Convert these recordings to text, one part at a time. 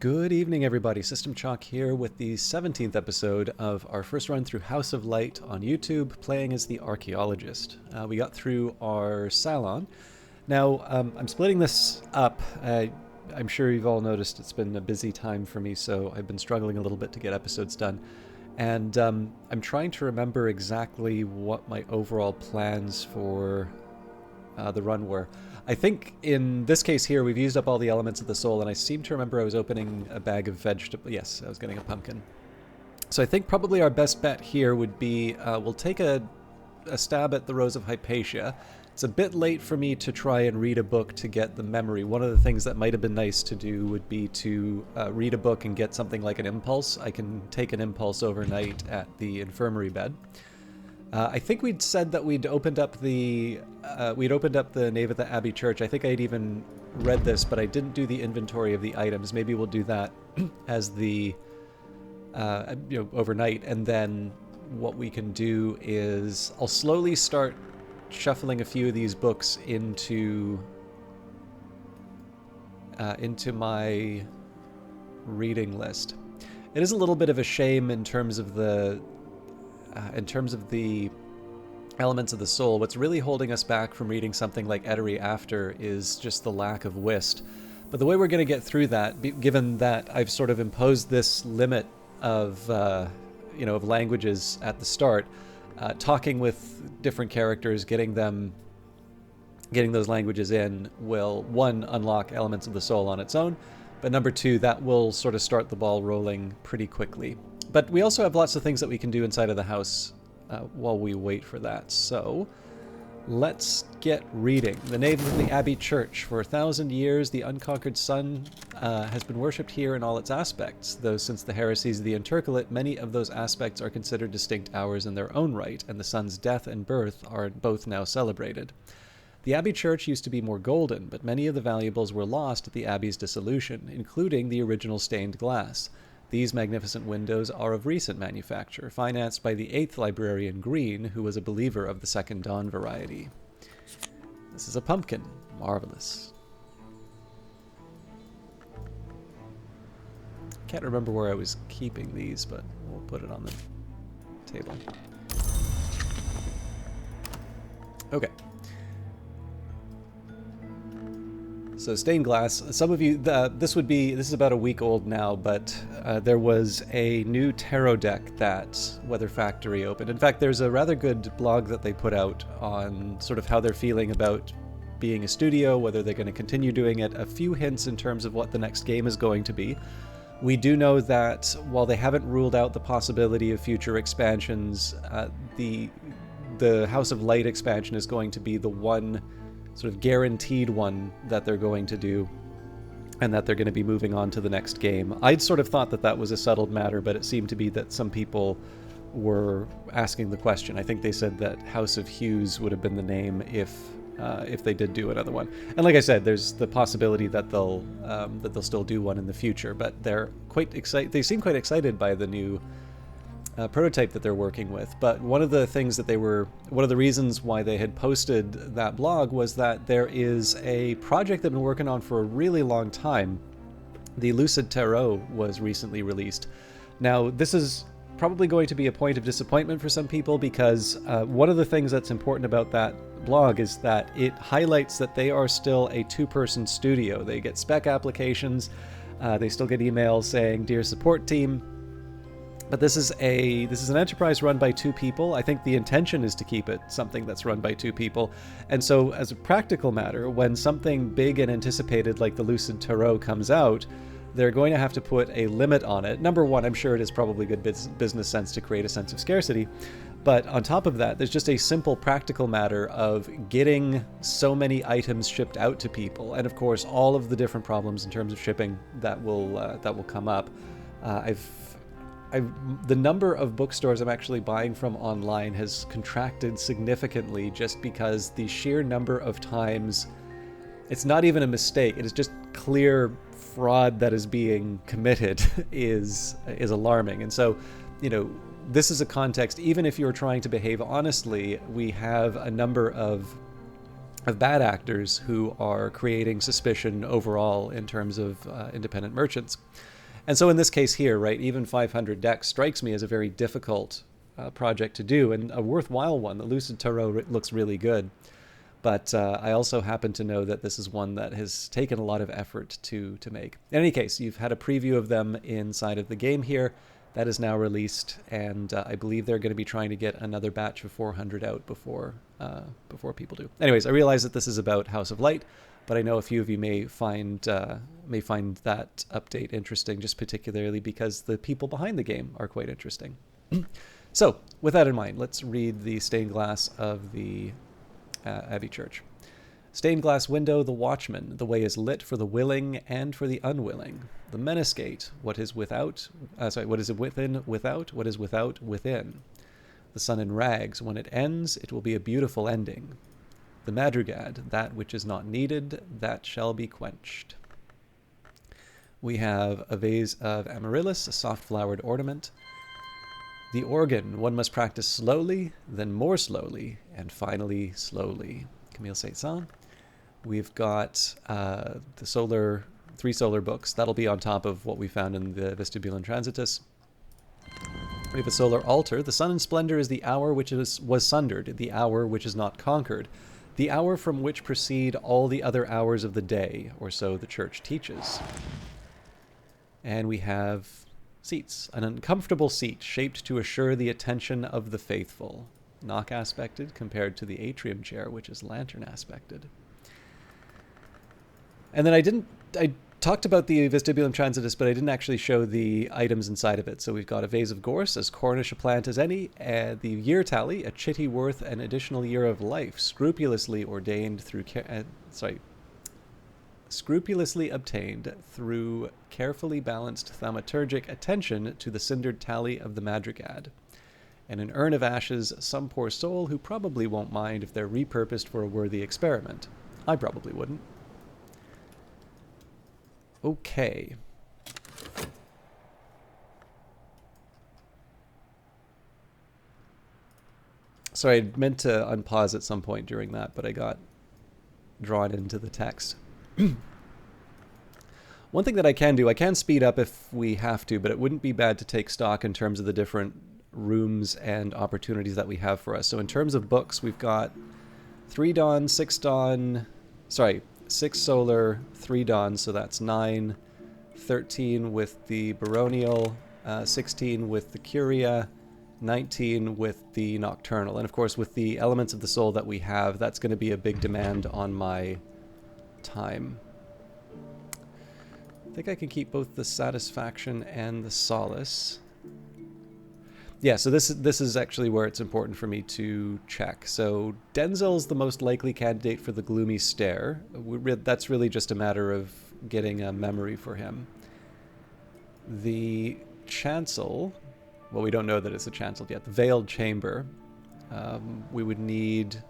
Good evening, everybody. System Chalk here with the 17th episode of our first run through House of Light on YouTube, playing as the Archaeologist. We got through our Salon. Now, I'm splitting this up. I'm sure you've all noticed it's been a busy time for me, so I've been struggling a little bit to get episodes done. And I'm trying to remember exactly what my overall plans for the run were. I think in this case here, we've used up all the elements of the soul, and I seem to remember I was opening a bag of vegetables. Yes, I was getting a pumpkin. So I think probably our best bet here would be we'll take a stab at the Rose of Hypatia. It's a bit late for me to try and read a book to get the memory. One of the things that might have been nice to do would be to read a book and get something like an impulse. I can take an impulse overnight at the infirmary bed. I think we'd said that we'd opened up the nave at the Abbey Church. I think I'd even read this, but I didn't do the inventory of the items. Maybe we'll do that as the overnight, and then what we can do is I'll slowly start shuffling a few of these books into my reading list. It is a little bit of a shame in terms of the elements of the soul. What's really holding us back from reading something like Etery After is just the lack of whist. But the way we're going to get through that, given that I've sort of imposed this limit of languages at the start, talking with different characters, getting those languages in will, one, unlock elements of the soul on its own, but number two, that will sort of start the ball rolling pretty quickly. But we also have lots of things that we can do inside of the house while we wait for that. So let's get reading. The nave of the Abbey Church. For 1,000 years, the unconquered sun has been worshipped here in all its aspects, though since the heresies of the intercalate, many of those aspects are considered distinct hours in their own right, and the sun's death and birth are both now celebrated. The Abbey Church used to be more golden, but many of the valuables were lost at the Abbey's dissolution, including the original stained glass. These magnificent windows are of recent manufacture, financed by the 8th librarian Green, who was a believer of the Second Dawn variety. This is a pumpkin. Marvelous. Can't remember where I was keeping these, but we'll put it on the table. Okay. So stained glass, some of you, this is about a week old now, but there was a new tarot deck that Weather Factory opened. In fact, there's a rather good blog that they put out on sort of how they're feeling about being a studio, whether they're going to continue doing it, a few hints in terms of what the next game is going to be. We do know that while they haven't ruled out the possibility of future expansions, the House of Light expansion is going to be the one sort of guaranteed one that they're going to do, and that they're going to be moving on to the next game. I'd sort of thought that was a settled matter, but it seemed to be that some people were asking the question. I think they said that House of Hughes would have been the name if they did do another one. And like I said, there's the possibility that they'll still do one in the future, but they're quite excited. They seem quite excited by the new prototype that they're working with. But one of the reasons why they had posted that blog was that there is a project they've been working on for a really long time. The Lucid Tarot was recently released. Now, this is probably going to be a point of disappointment for some people, because one of the things that's important about that blog is that it highlights that they are still a two-person studio. They get spec applications, they still get emails saying, "Dear support team," but this is an enterprise run by two people. I think the intention is to keep it something that's run by two people. And so as a practical matter, when something big and anticipated like the Lucid Tarot comes out, they're going to have to put a limit on it. Number one, I'm sure it is probably good business sense to create a sense of scarcity. But on top of that, there's just a simple practical matter of getting so many items shipped out to people. And of course, all of the different problems in terms of shipping that will come up. The number of bookstores I'm actually buying from online has contracted significantly, just because the sheer number of times, it's not even a mistake, it is just clear fraud that is being committed is alarming. And so, this is a context, even if you're trying to behave honestly, we have a number of of bad actors who are creating suspicion overall in terms of independent merchants. And so in this case here, right, even 500 decks strikes me as a very difficult project to do, and a worthwhile one. The Lucid Tarot looks really good. But I also happen to know that this is one that has taken a lot of effort to make. In any case, you've had a preview of them inside of the game here. That is now released, and I believe they're going to be trying to get another batch of 400 out before people do. Anyways, I realize that this is about House of Light, but I know a few of you may find that update interesting, just particularly because the people behind the game are quite interesting. So, with that in mind, let's read the stained glass of the Abbey Church. Stained glass window, the watchman, the way is lit for the willing and for the unwilling. The menace gate, what is without, what is within without, what is without within. The sun in rags, when it ends, it will be a beautiful ending. The madrigad, that which is not needed, that shall be quenched. We have a vase of amaryllis, a soft-flowered ornament. The organ, one must practice slowly, then more slowly, and finally slowly. Camille Saint-Saëns. We've got the 3 solar books. That'll be on top of what we found in the Vestibulum Transitus. We have a solar altar. The sun in splendor is the hour which was sundered, the hour which is not conquered, the hour from which proceed all the other hours of the day, or so the church teaches. And we have seats. An uncomfortable seat shaped to assure the attention of the faithful. Knock aspected compared to the atrium chair, which is lantern aspected. And then I talked about the Vestibulum Transitus, but I didn't actually show the items inside of it. So we've got a vase of gorse, as Cornish a plant as any, the year tally, a chitty worth an additional year of life, scrupulously ordained through, scrupulously obtained through carefully balanced thaumaturgic attention to the cindered tally of the madrigad. And an urn of ashes, some poor soul who probably won't mind if they're repurposed for a worthy experiment. I probably wouldn't. Okay. Sorry, I meant to unpause at some point during that, but I got drawn into the text. One thing that I can do, I can speed up if we have to, but it wouldn't be bad to take stock in terms of the different rooms and opportunities that we have for us. So in terms of books, we've got 3 dawn, 6 dawn, 6 solar, 3 dawn, so that's 9, 13 with the baronial, 16 with the curia, 19 with the nocturnal. And of course, with the elements of the soul that we have, that's going to be a big demand on my time. I think I can keep both the satisfaction and the solace. Yeah, so this is actually where it's important for me to check. So Denzel's the most likely candidate for the gloomy stare. That's really just a matter of getting a memory for him. The chancel, well, we don't know that it's a chancel yet. The veiled chamber, we would need...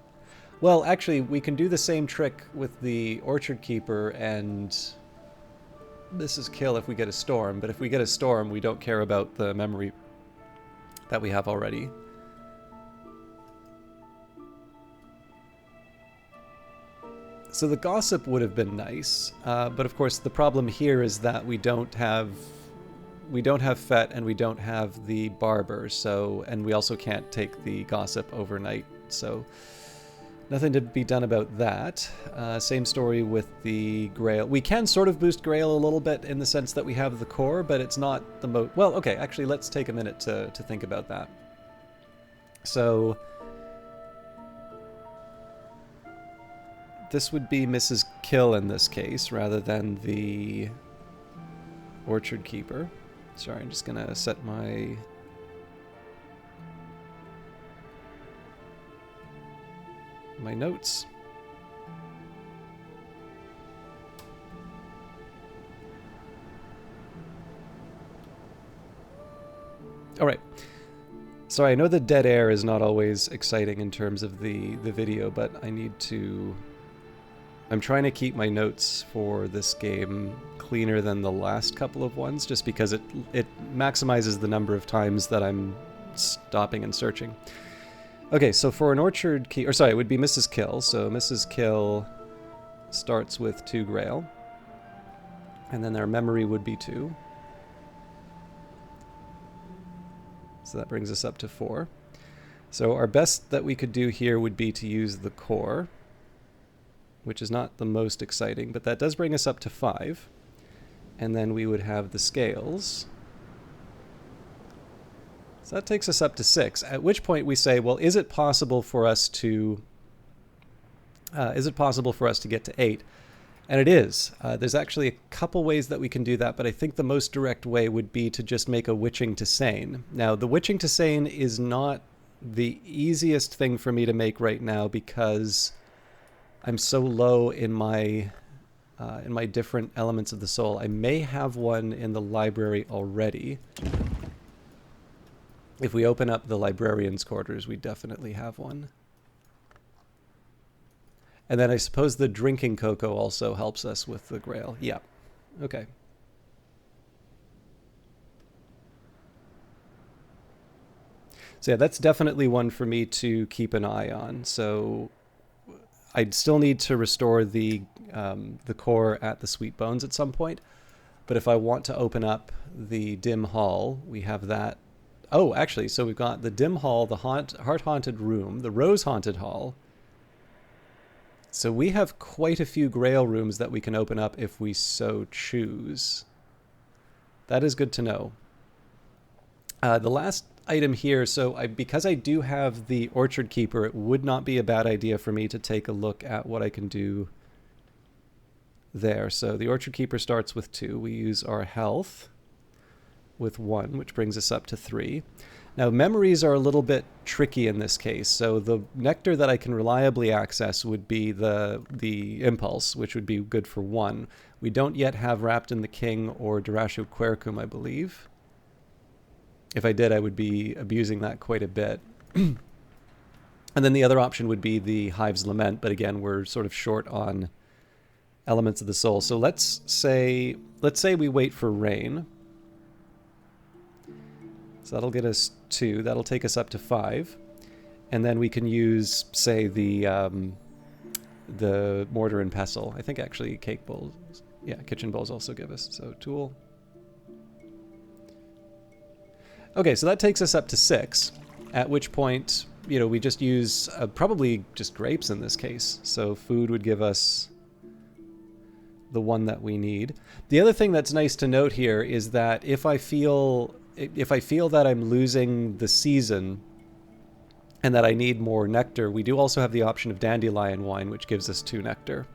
Well, actually, we can do the same trick with the orchard keeper, and this is kill if we get a storm. But if we get a storm, we don't care about the memory that we have already. So the gossip would have been nice, but of course the problem here is that we don't have Fett and we don't have the barber, so, and we also can't take the gossip overnight, so nothing to be done about that. Same story with the Grail. We can sort of boost Grail a little bit in the sense that we have the core, but it's not the most... Well, okay, actually, let's take a minute to think about that. So this would be Mrs. Kill in this case, rather than the Orchard Keeper. Sorry, I'm just going to set my... notes. All right. Sorry, I know the dead air is not always exciting in terms of the video, but I need to... I'm trying to keep my notes for this game cleaner than the last couple of ones, just because it maximizes the number of times that I'm stopping and searching. Okay, so for an orchard key, or sorry, it would be Mrs. Kill. So Mrs. Kill starts with 2 Grail. And then their memory would be 2. So that brings us up to 4. So our best that we could do here would be to use the core, which is not the most exciting, but that does bring us up to 5. And then we would have the scales. So that takes us up to 6, at which point we say, well, is it possible for us to get to 8? And it is. There's actually a couple ways that we can do that, but I think the most direct way would be to just make a witching to sane. Now, the witching to sane is not the easiest thing for me to make right now because I'm so low in my different elements of the soul. I may have one in the library already. If we open up the librarian's quarters, we definitely have one. And then I suppose the drinking cocoa also helps us with the grail. Yeah. Okay. So yeah, that's definitely one for me to keep an eye on. So I'd still need to restore the core at the Sweet Bones at some point. But if I want to open up the dim hall, we have that. Oh, actually, so we've got the dim hall, the heart-haunted room, the rose-haunted hall. So we have quite a few grail rooms that we can open up if we so choose. That is good to know. The last item here, so because I do have the Orchard Keeper, it would not be a bad idea for me to take a look at what I can do there. So the Orchard Keeper starts with 2. We use our health with 1, which brings us up to 3. Now, memories are a little bit tricky in this case. So the nectar that I can reliably access would be the impulse, which would be good for 1. We don't yet have Wrapped in the King or Durashu Quercum, I believe. If I did, I would be abusing that quite a bit. And then the other option would be the Hive's Lament, but again, we're sort of short on elements of the soul. So let's say we wait for rain. So that'll get us 2. That'll take us up to 5. And then we can use, say, the mortar and pestle. I think actually cake bowls, yeah, kitchen bowls also give us. So tool. Okay, so that takes us up to 6, at which point, you know, we just use probably just grapes in this case. So food would give us the 1 that we need. The other thing that's nice to note here is that if I feel that I'm losing the season and that I need more nectar, we do also have the option of dandelion wine, which gives us 2 nectar.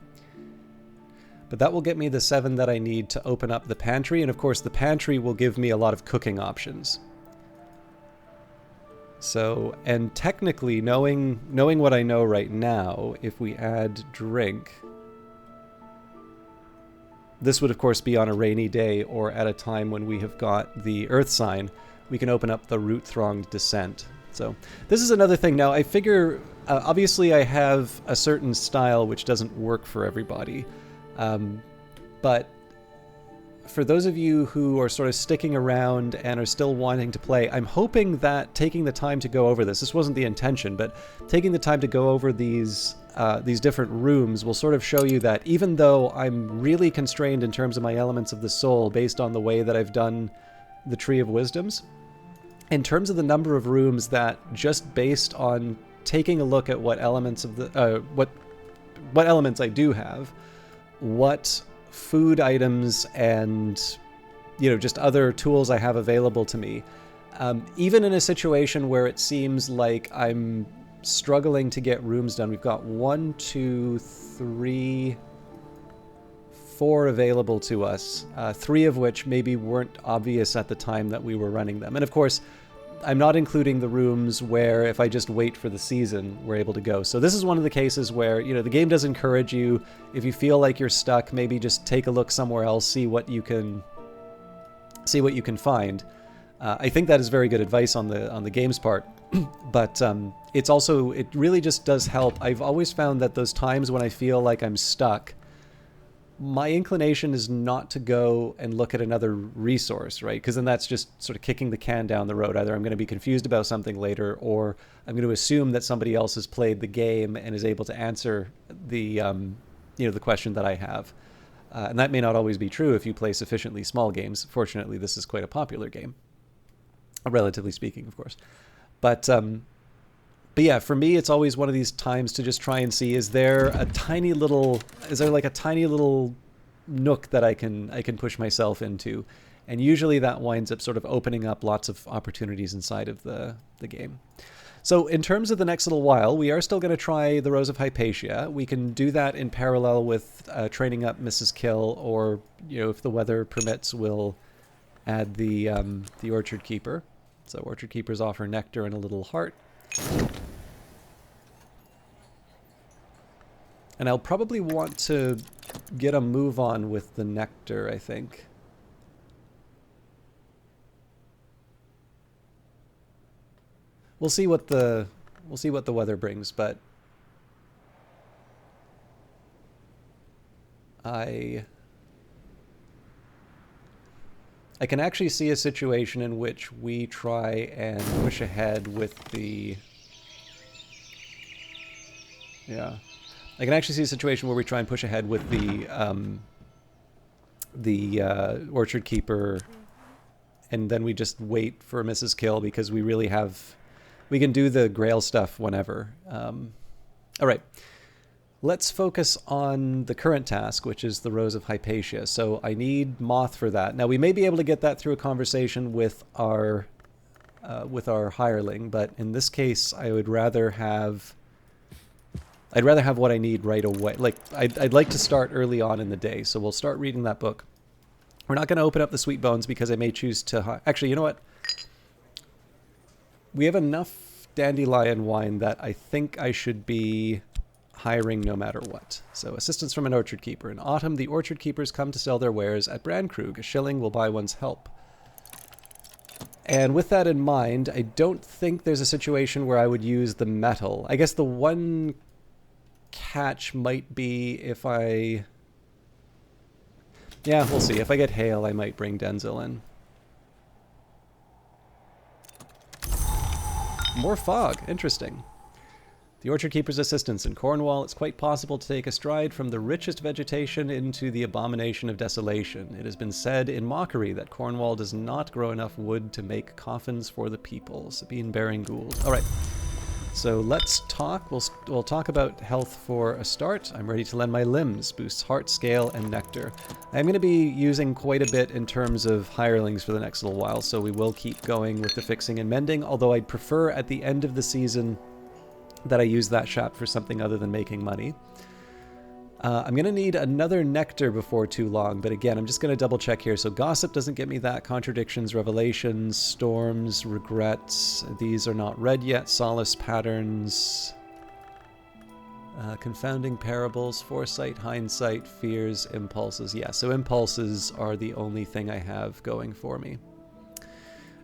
But that will get me the 7 that I need to open up the pantry, and of course the pantry will give me a lot of cooking options. So, and technically, knowing what I know right now, if we add drink, this would of course be on a rainy day or at a time when we have got the earth sign, we can open up the root-thronged descent. So this is another thing. Now I figure, obviously I have a certain style which doesn't work for everybody. But for those of you who are sort of sticking around and are still wanting to play, I'm hoping that taking the time to go over this wasn't the intention, but taking the time to go over these different rooms will sort of show you that even though I'm really constrained in terms of my elements of the soul based on the way that I've done the Tree of Wisdoms, in terms of the number of rooms that just based on taking a look at what elements of the what elements I do have, what food items and, you know, just other tools I have available to me, even in a situation where it seems like I'm struggling to get rooms done. We've got 1, 2, 3, 4 available to us, 3 of which maybe weren't obvious at the time that we were running them. And of course, I'm not including the rooms where if I just wait for the season, we're able to go. So this is one of the cases where, you know, the game does encourage you, if you feel like you're stuck, maybe just take a look somewhere else, see what you can find. I think that is very good advice on the game's part. But it really just does help. I've always found that those times when I feel like I'm stuck, my inclination is not to go and look at another resource, right? Because then that's just sort of kicking the can down the road. Either I'm going to be confused about something later, or I'm going to assume that somebody else has played the game and is able to answer the the question that I have. And that may not always be true if you play sufficiently small games. Fortunately, this is quite a popular game, relatively speaking, of course. But yeah, for me, it's always one of these times to just try and see, is there like a tiny little nook that I can push myself into? And usually that winds up sort of opening up lots of opportunities inside of the game. So in terms of the next little while, we are still going to try the Rose of Hypatia. We can do that in parallel with training up Mrs. Kill, or, if the weather permits, we'll add the Orchard Keeper. So Orchard Keepers offer nectar and a little heart. And I'll probably want to get a move on with the nectar, I think. We'll see what the weather brings, but I can actually see a situation in which we try and push ahead with the I can actually see a situation where we try and push ahead with the Orchard Keeper, and then we just wait for Mrs. Kill, because we can do the Grail stuff whenever. All right, let's focus on the current task, which is the Rose of Hypatia. So I need Moth for that. Now, we may be able to get that through a conversation with our hireling, but in this case, I'd rather have what I need right away. Like, I'd like to start early on in the day, so we'll start reading that book. We're not going to open up the Sweet Bones because I may choose to... Actually, you know what? We have enough dandelion wine that I think I should be hiring no matter what. So, assistance from an Orchard Keeper. In autumn, the Orchard Keepers come to sell their wares at Brandkrug. A shilling will buy one's help. And with that in mind, I don't think there's a situation where I would use the metal. I guess the one catch might be if I... Yeah, we'll see. If I get hail, I might bring Denzel in. More fog. Interesting. The Orchard Keeper's assistance. In Cornwall, it's quite possible to take a stride from the richest vegetation into the abomination of desolation. It has been said in mockery that Cornwall does not grow enough wood to make coffins for the people. Sabine Baring Gould. All right. So let's talk. We'll talk about health for a start. I'm ready to lend my limbs. Boosts heart, scale, and nectar. I'm going to be using quite a bit in terms of hirelings for the next little while, so we will keep going with the fixing and mending, although I'd prefer at the end of the season that I use that shop for something other than making money. I'm going to need another nectar before too long, but again, I'm just going to double check here. So gossip doesn't get me that. Contradictions, revelations, storms, regrets. These are not read yet. Solace, patterns, confounding parables, foresight, hindsight, fears, impulses. Yeah, so impulses are the only thing I have going for me.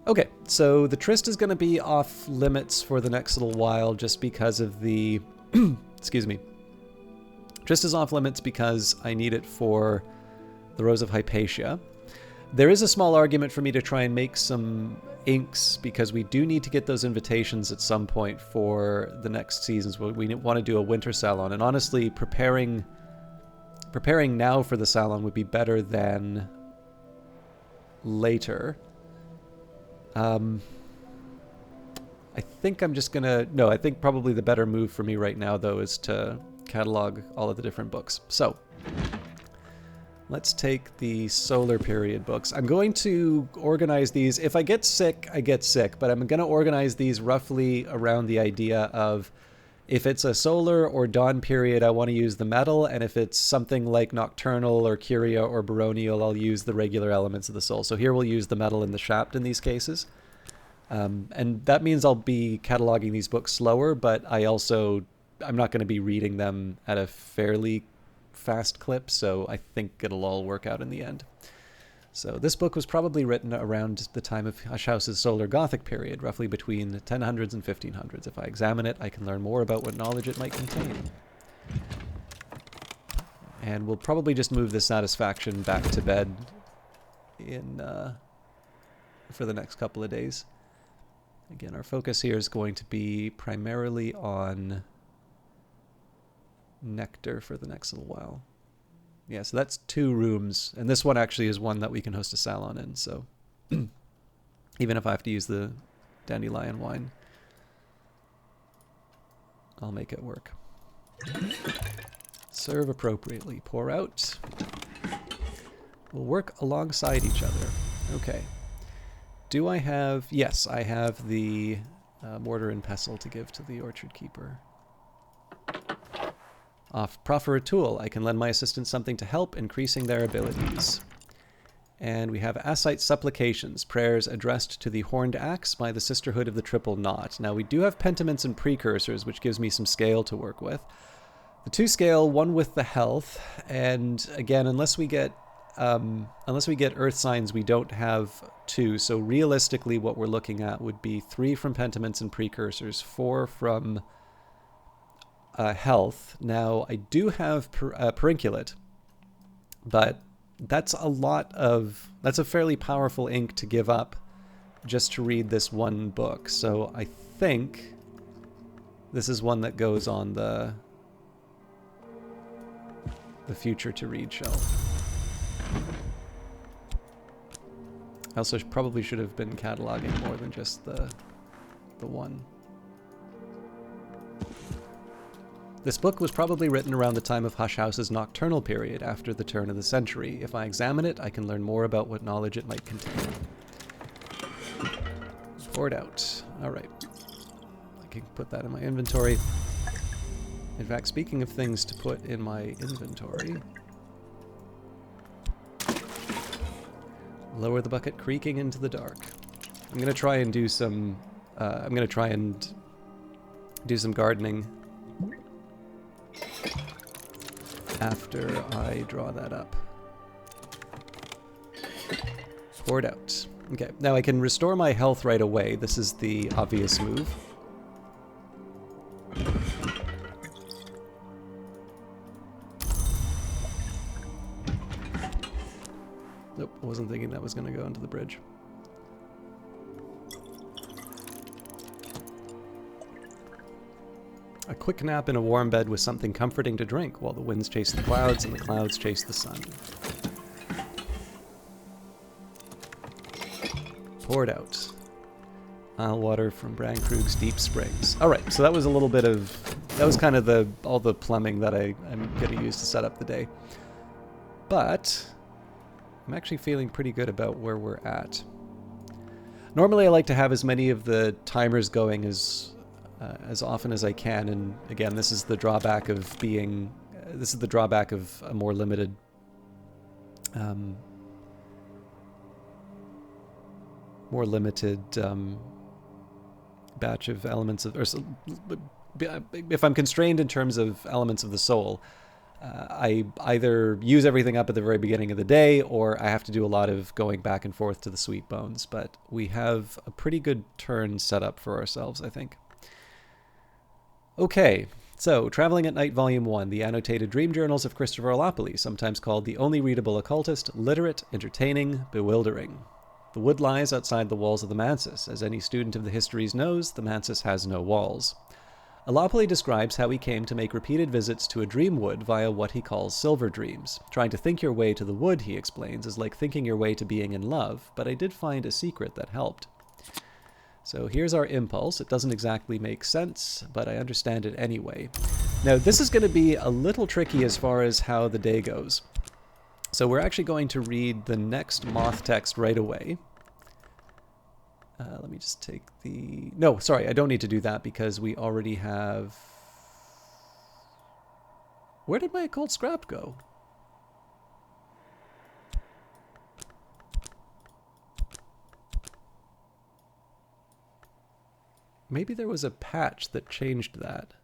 Okay, so the tryst is going to be off limits for the next little while just because of the... excuse me. Tryst is off limits because I need it for the Rose of Hypatia. There is a small argument for me to try and make some inks, because we do need to get those invitations at some point for the next seasons. We want to do a winter salon, and honestly, preparing now for the salon would be better than later. I think I'm just gonna... No, I think probably the better move for me right now, though, is to catalog all of the different books. So let's take the solar period books. I'm going to organize these. If I get sick, I get sick, but I'm going to organize these roughly around the idea of, if it's a solar or dawn period, I want to use the metal, and if it's something like nocturnal or curia or baronial, I'll use the regular elements of the soul. So here we'll use the metal and the shaft in these cases. And that means I'll be cataloging these books slower, but I'm not going to be reading them at a fairly fast clip, so I think it'll all work out in the end. So this book was probably written around the time of Hushhouse's Solar Gothic period, roughly between the 1000s and 1500s. If I examine it, I can learn more about what knowledge it might contain. And we'll probably just move the satisfaction back to bed in for the next couple of days. Again, our focus here is going to be primarily on Nectar for the next little while. Yeah, so that's 2 rooms, and this one actually is one that we can host a salon in, so even if I have to use the dandelion wine, I'll make it work. Serve appropriately. Pour out. We'll work alongside each other. Okay. Do I have... Yes, I have the mortar and pestle to give to the orchard keeper. Proffer a tool. I can lend my assistants something to help, increasing their abilities. And we have Asite Supplications, prayers addressed to the Horned Axe by the Sisterhood of the Triple Knot. Now, we do have pentiments and precursors, which gives me some scale to work with. The 2 scale, 1 with the health, and again, unless we get earth signs, we don't have 2. So realistically, what we're looking at would be 3 from pentiments and precursors, 4 from health. Now, I do have Perinculate, but that's a fairly powerful ink to give up just to read this one book. So I think this is one that goes on the future to read shelf. I also probably should have been cataloging more than just the one. This book was probably written around the time of Hush House's nocturnal period after the turn of the century. If I examine it, I can learn more about what knowledge it might contain. Poured out. Alright. I can put that in my inventory. In fact, speaking of things to put in my inventory... Lower the bucket, creaking into the dark. I'm going to try and do some... gardening after I draw that up. Poured out. Okay, now I can restore my health right away. This is the obvious move. Nope, I wasn't thinking that was going to go into the bridge. A quick nap in a warm bed with something comforting to drink while the winds chase the clouds and the clouds chase the sun. Poured out. Isle water from Bran Krug's deep springs. Alright, so that was a little bit of... That was kind of all the plumbing that I'm going to use to set up the day. But I'm actually feeling pretty good about where we're at. Normally I like to have as many of the timers going as often as I can, and again, this is the drawback of being... this is the drawback of a more limited... batch of elements of... if I'm constrained in terms of elements of the soul, I either use everything up at the very beginning of the day, or I have to do a lot of going back and forth to the sweet bones. But we have a pretty good turn set up for ourselves, I think. Okay, so Traveling at Night Volume 1, The Annotated Dream Journals of Christopher Olopoli, sometimes called the only readable occultist, literate, entertaining, bewildering. The wood lies outside the walls of the Mansis. As any student of the histories knows, the Mansis has no walls. Olopoli describes how he came to make repeated visits to a dream wood via what he calls silver dreams. Trying to think your way to the wood, he explains, is like thinking your way to being in love, but I did find a secret that helped. So here's our impulse. It doesn't exactly make sense, but I understand it anyway. Now, this is going to be a little tricky as far as how the day goes. So we're actually going to read the next moth text right away. Let me just take the... No, sorry, I don't need to do that because we already have... Where did my occult scrap go? Maybe there was a patch that changed that.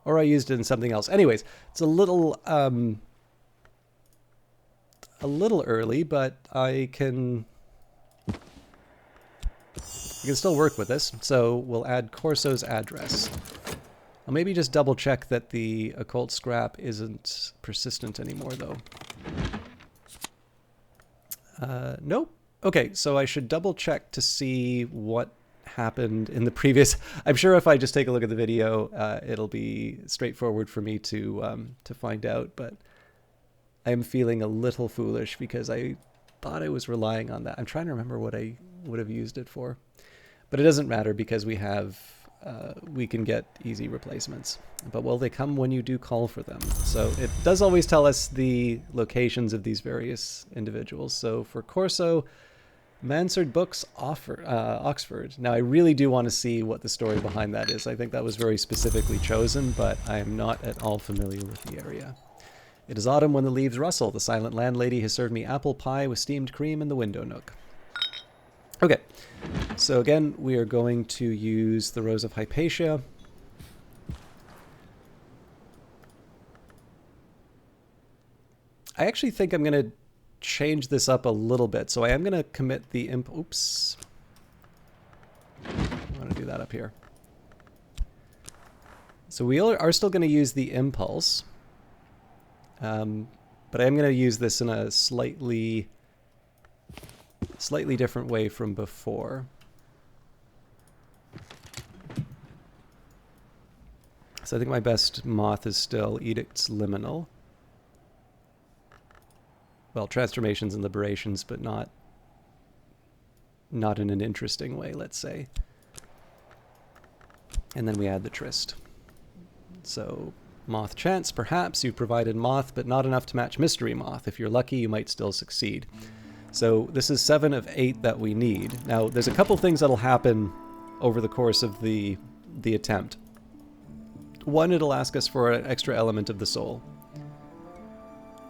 Or I used it in something else. Anyways, it's a little early, but I can We can still work with this, so we'll add Corso's address. I'll maybe just double check that the occult scrap isn't persistent anymore, though. Nope. Okay, so I should double check to see what happened in the previous... I'm sure if I just take a look at the video, it'll be straightforward for me to find out, but I'm feeling a little foolish because I thought I was relying on that. I'm trying to remember what I would have used it for. But it doesn't matter because we have... we can get easy replacements. But will they come when you do call for them? So it does always tell us the locations of these various individuals. So for Corso, Mansard Books, Oxford. Now I really do want to see what the story behind that is. I think that was very specifically chosen, but I am not at all familiar with the area. It is autumn when the leaves rustle. The silent landlady has served me apple pie with steamed cream in the window nook. Okay, so again, we are going to use the Rose of Hypatia. I actually think I'm going to change this up a little bit. So I am going to commit the oops. I want to do that up here. So we are still going to use the impulse. But I am going to use this in a slightly different way from before. So I think my best moth is still Edict's Liminal. Well, transformations and liberations, but not in an interesting way, let's say. And then we add the Tryst. So Moth Chance, perhaps you've provided Moth, but not enough to match Mystery Moth. If you're lucky, you might still succeed. So this is 7 of 8 that we need. Now, there's a couple things that'll happen over the course of the attempt. One, it'll ask us for an extra element of the soul.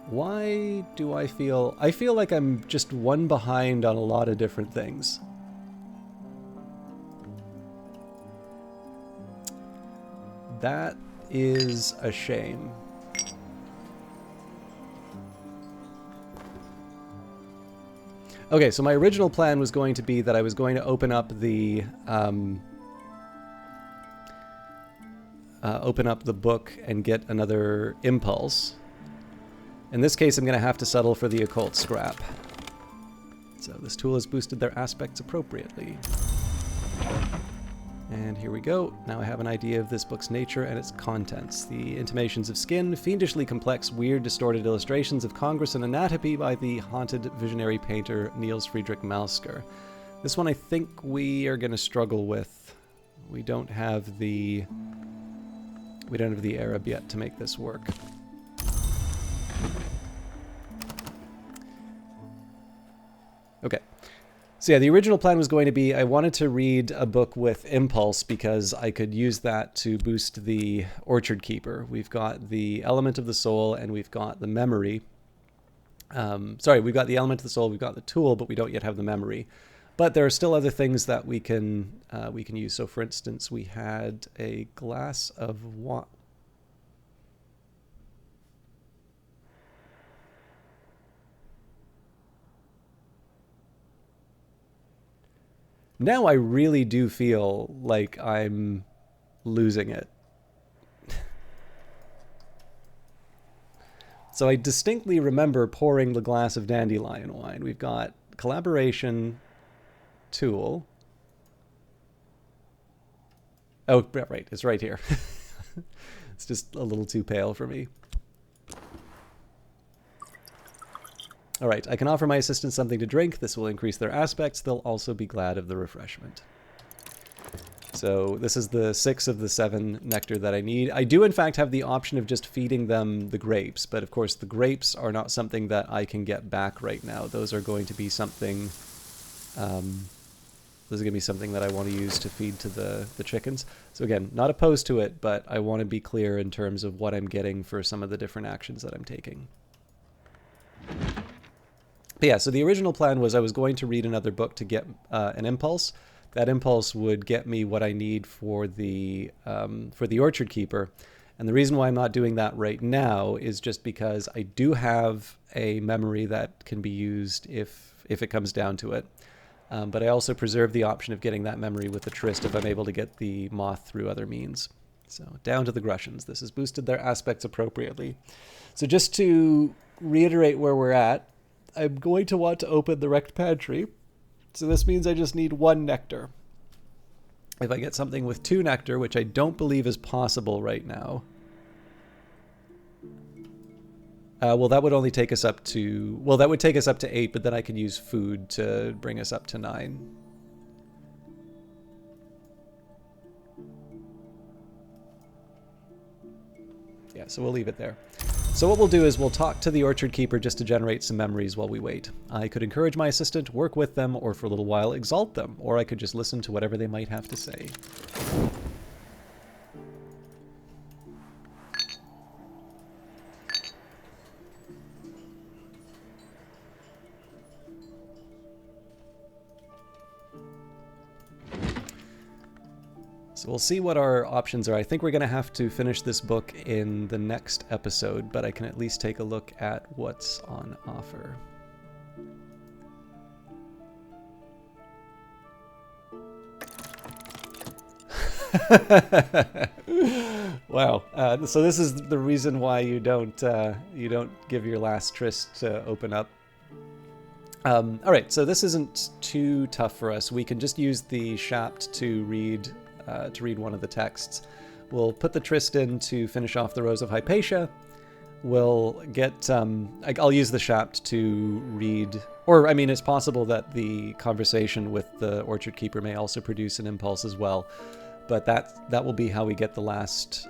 Why do I feel like I'm just one behind on a lot of different things? That is a shame. Okay, so my original plan was going to be that I was going to open up the book and get another impulse. In this case, I'm going to have to settle for the occult scrap. So this tool has boosted their aspects appropriately. And here we go. Now I have an idea of this book's nature and its contents. The intimations of skin, fiendishly complex, weird, distorted illustrations of Congress and anatomy by the haunted visionary painter Niels Friedrich Malsker. This one I think we are going to struggle with. We don't have the Arab yet to make this work. Okay. So yeah, the original plan was going to be I wanted to read a book with Impulse because I could use that to boost the Orchard Keeper. We've got the Element of the Soul and we've got the Memory. We've got the Element of the Soul, we've got the tool, but we don't yet have the Memory. But there are still other things that we can use. So for instance, we had a glass of wine. Now I really do feel like I'm losing it. So I distinctly remember pouring the glass of dandelion wine. We've got collaboration, tool. Oh, right, it's right here. It's just a little too pale for me. All right, I can offer my assistants something to drink. This will increase their aspects. They'll also be glad of the refreshment. So this is the 6 of the 7 nectar that I need. I do, in fact, have the option of just feeding them the grapes. But, of course, the grapes are not something that I can get back right now. Those are going to be something... those are going to be something that I want to use to feed to the chickens. So, again, not opposed to it, but I want to be clear in terms of what I'm getting for some of the different actions that I'm taking. But yeah, so the original plan was I was going to read another book to get an impulse. That impulse would get me what I need for the Orchard Keeper. And the reason why I'm not doing that right now is just because I do have a memory that can be used if it comes down to it. But I also preserve the option of getting that memory with the Tryst if I'm able to get the Moth through other means. So down to the Grussians. This has boosted their aspects appropriately. So just to reiterate where we're at, I'm going to want to open the Wrecked Pantry. So this means I just need 1 Nectar. If I get something with 2 Nectar, which I don't believe is possible right now, well, that would only take us up to... Well, that would take us up to 8, but then I could use food to bring us up to 9. Yeah, so we'll leave it there. So what we'll do is we'll talk to the Orchard Keeper just to generate some memories while we wait. I could encourage my assistant, work with them, or for a little while exalt them, or I could just listen to whatever they might have to say. So we'll see what our options are. I think we're going to have to finish this book in the next episode, but I can at least take a look at what's on offer. Wow. So this is the reason why you don't give your last tryst to open up. All right, so this isn't too tough for us. We can just use the Shapt to read one of the texts. We'll put the tryst in to finish off the Rose of Hypatia. We'll get... I'll use the Shapt to read... Or, I mean, it's possible that the conversation with the Orchard Keeper may also produce an impulse as well. But that will be how we get the last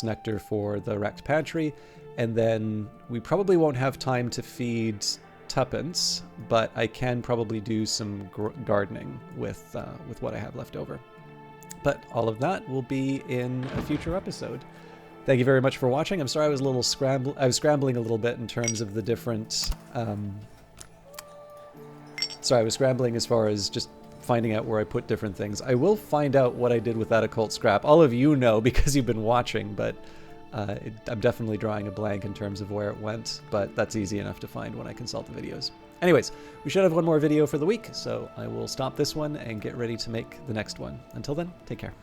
nectar for the Wrecked Pantry. And then we probably won't have time to feed Tuppence, but I can probably do some gardening with what I have left over. But all of that will be in a future episode. Thank you very much for watching. I'm sorry I was a little scrambling a little bit in terms of the different... Sorry, I was scrambling as far as just finding out where I put different things. I will find out what I did with that occult scrap. All of you know because you've been watching, but I'm definitely drawing a blank in terms of where it went, but that's easy enough to find when I consult the videos. Anyways, we should have one more video for the week, so I will stop this one and get ready to make the next one. Until then, take care.